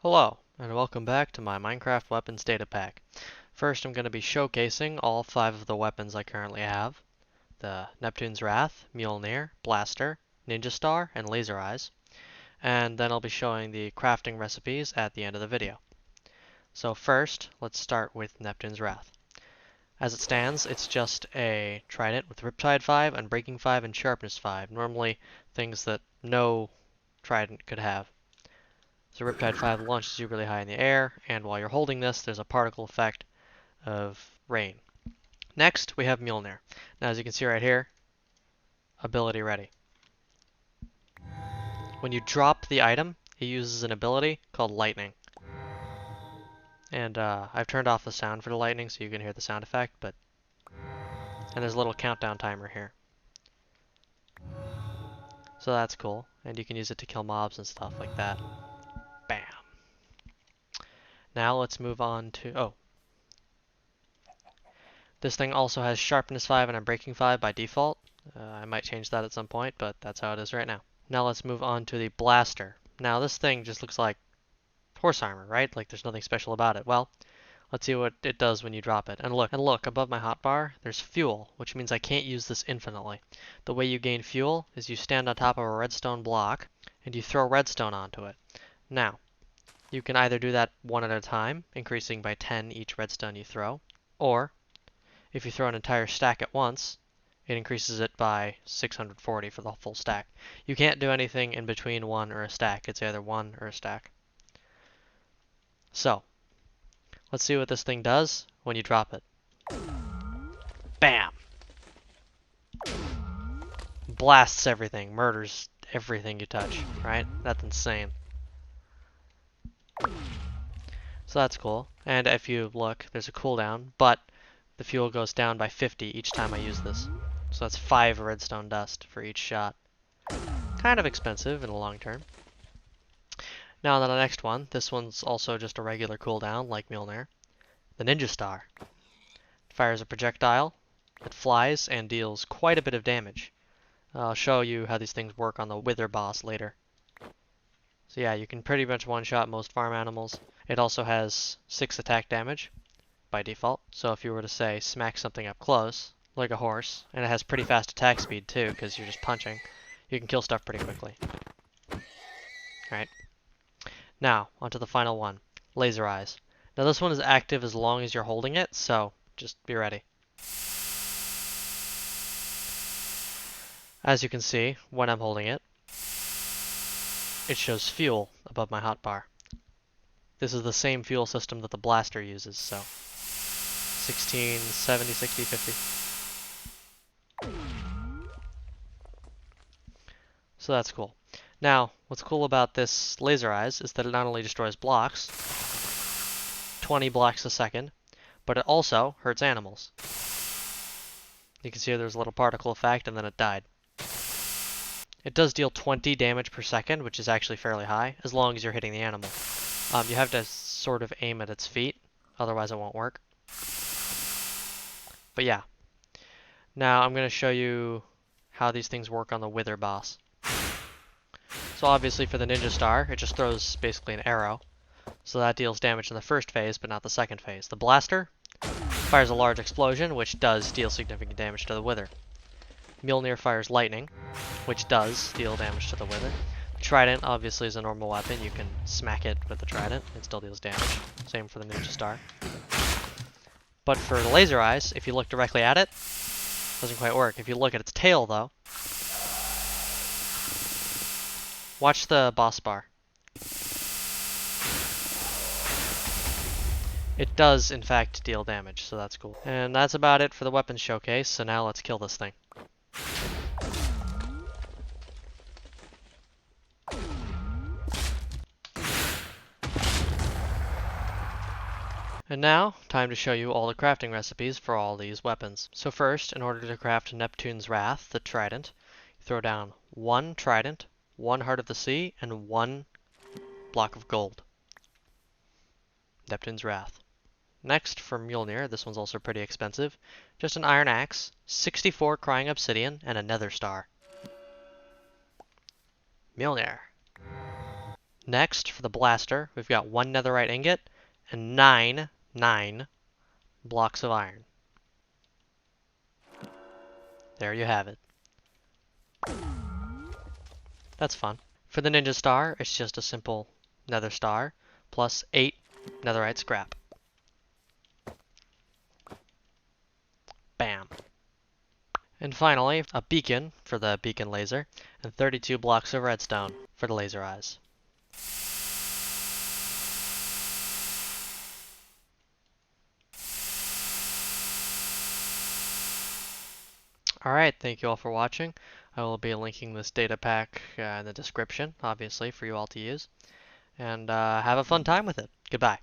Hello, and welcome back to my Minecraft Weapons Datapack. First, I'm going to be showcasing all 5 of the weapons I currently have. The Neptune's Wrath, Mjolnir, Blaster, Ninja Star, and Laser Eyes. And then I'll be showing the crafting recipes at the end of the video. So first, let's start with Neptune's Wrath. As it stands, it's just a trident with Riptide 5, Unbreaking 5, and Sharpness 5. Normally, things that no trident could have. So Riptide 5 launches you really high in the air, and while you're holding this, there's a particle effect of rain. Next, we have Mjolnir. Now, as you can see right here, ability ready. When you drop the item, it uses an ability called Lightning. And I've turned off the sound for the lightning so you can hear the sound effect, and there's a little countdown timer here. So that's cool, and you can use it to kill mobs and stuff like that. Bam! Now let's move on to, this thing also has Sharpness 5 and Unbreaking 5 by default. I might change that at some point, but that's how it is right now. Now let's move on to the Blaster. Now this thing just looks like horse armor, right? Like there's nothing special about it. Well, let's see what it does when you drop it. And look, above my hotbar, there's fuel, which means I can't use this infinitely. The way you gain fuel is you stand on top of a redstone block, and you throw redstone onto it. Now, you can either do that one at a time, increasing by 10 each redstone you throw, or if you throw an entire stack at once, it increases it by 640 for the full stack. You can't do anything in between one or a stack. It's either one or a stack. So, let's see what this thing does when you drop it. Bam! Blasts everything, murders everything you touch, right? That's insane. So that's cool. And if you look, there's a cooldown, but the fuel goes down by 50 each time I use this. So that's 5 redstone dust for each shot. Kind of expensive in the long term. Now on the next one, this one's also just a regular cooldown like Mjolnir. The Ninja Star. It fires a projectile, it flies, and deals quite a bit of damage. I'll show you how these things work on the Wither boss later. So yeah, you can pretty much one-shot most farm animals. It also has 6 attack damage by default. So if you were to say smack something up close, like a horse, and it has pretty fast attack speed too, because you're just punching, you can kill stuff pretty quickly. Alright. Now, onto the final one, Laser Eyes. Now this one is active as long as you're holding it, so just be ready. As you can see, when I'm holding it, it shows fuel above my hotbar. This is the same fuel system that the Blaster uses, so 16, 70, 60, 50. So that's cool. Now, what's cool about this Laser Eyes is that it not only destroys blocks, 20 blocks a second, but it also hurts animals. You can see there's a little particle effect and then it died. It does deal 20 damage per second, which is actually fairly high, as long as you're hitting the animal. You have to sort of aim at its feet, otherwise it won't work. But yeah. Now I'm going to show you how these things work on the Wither boss. So obviously for the Ninja Star, it just throws basically an arrow. So that deals damage in the first phase, but not the second phase. The Blaster fires a large explosion, which does deal significant damage to the Wither. Mjolnir fires lightning, which does deal damage to the Wither. Trident obviously is a normal weapon. You can smack it with the trident. It still deals damage. Same for the Ninja Star. But for the Laser Eyes, if you look directly at it, it doesn't quite work. If you look at its tail, though, watch the boss bar. It does, in fact, deal damage, so that's cool. And that's about it for the weapons showcase, so now let's kill this thing. And now, time to show you all the crafting recipes for all these weapons. So first, in order to craft Neptune's Wrath, the trident, you throw down 1 trident, 1 Heart of the Sea, and 1 block of gold. Neptune's Wrath. Next, for Mjolnir, this one's also pretty expensive. Just an iron axe, 64 crying obsidian, and a nether star. Mjolnir. Next, for the blaster, we've got 1 netherite ingot and 9 blocks of iron. There you have it. That's fun. For the ninja star, it's just a simple nether star plus 8 netherite scrap. Bam. And finally, a beacon for the beacon laser, and 32 blocks of redstone for the laser eyes. Alright, thank you all for watching. I will be linking this data pack in the description, obviously, for you all to use. And have a fun time with it. Goodbye.